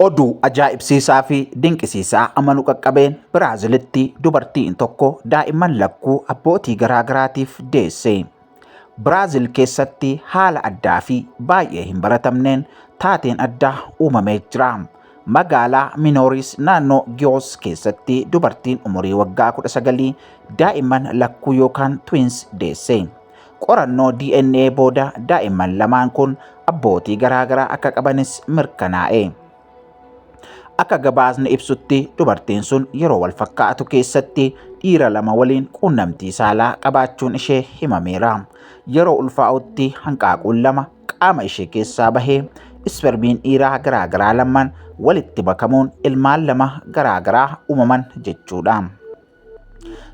Oduu ajaa'ibsiisaa fi dinqisiisaa amanuu qaqqabeen Biraazilitti dubartiin tokko daa'imman lakkuu abbootii garaagaraatiif deesse. Biraazil keessatti haala addaa fi baay'ee hin baratamneen taateen addaa uumamee jira. Magaalaa Minooris naannoo Giyoos keessatti dubartiin umurii waggaa 19 daa'imman lakkuu yookaan twins deesse. Qorannoo DNA booda daa'imman lamaan kun abbootii garaagaraa akka qabanis mirkanaa'e. Akka gabaasni ibsutti dubartiin sun yeroo wal fakkaatu keessatti dhiira lama waliin quunnamtii saalaa qabaachuun ishee himameera. Yeroo ulfaa'utti hanqaaquun lama qaama ishee keessaa bahee ispermiin dhiiraa garaagaraa lamaan walitti makamuun ilmaan lama garaagaraa uumaman jechuudha.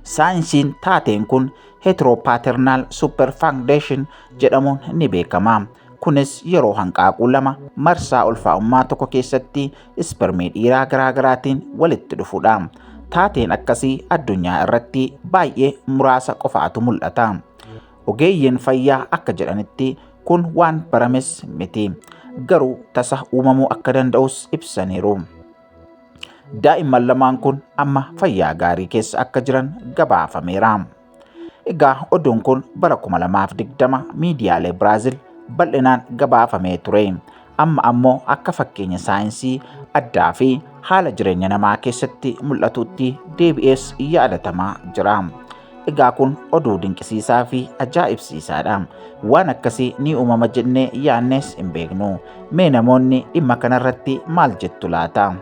Saayinsiin taateen kun heteropaternal superfecundation jedhamuun ni beekama. Kunis yeroo hanqaaquu lama marsaa ulfaa'ummaa tokko keessatti ispermii dhiiraa garaagaraatiin walitti dhufuudha. Taateen akkasii addunyaa irratti baay'ee muraasa qofaatu mul'ata. Ogeeyyiin fayyaa akka jedhanitti kun waan barames miti. Garuu tasa uumamuu akka danda'us ibsaniiru. Daa'imman lamaan kun amma fayyaa gaarii keessa akka jiran gabaafameera. Egaa oduun kun bara 2020 miidiyaalee Biraazil bal'inaan gabaafamee ture. Amma ammoo akka fakkeenya saayinsii addaa fi haala jireenya namaa keessatti mul'atutti deebi'ees yaadatamaa jira. Egaa kun oduu dinqisiisaa fi ajaa'ibsiisaadha. Waan akkasii ni uumama jennee yaannes hin beeknu. Mee namoonni dhimma kanarratti maal jettu laata?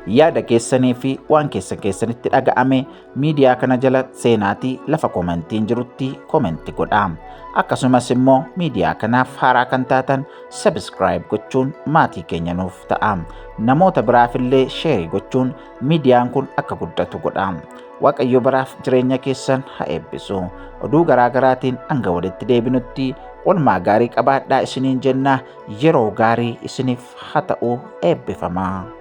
Yaada keessanii fi waan keessanitti dhaga'ame miidiyaa kana jala seenaatii lafa komentiin jirutti komenti godhaa. Akkasumas immoo miidiyaa kanaaf haaraa kan taatan subscribe gochuun maatii keenya nuuf ta'a. Namoota biraafillee sheerii gochuun miidiyaan kun akka guddatu godhaa. Waaqayyo baraaf jireenya keessan haa eebbisu. Oduu garaagaraatiin hanga walitti deebinutti oolmaa gaarii qabaadhaa isiniin jenna. Yeroo gaarii isiniif haa ta'u. Eebbifamaa.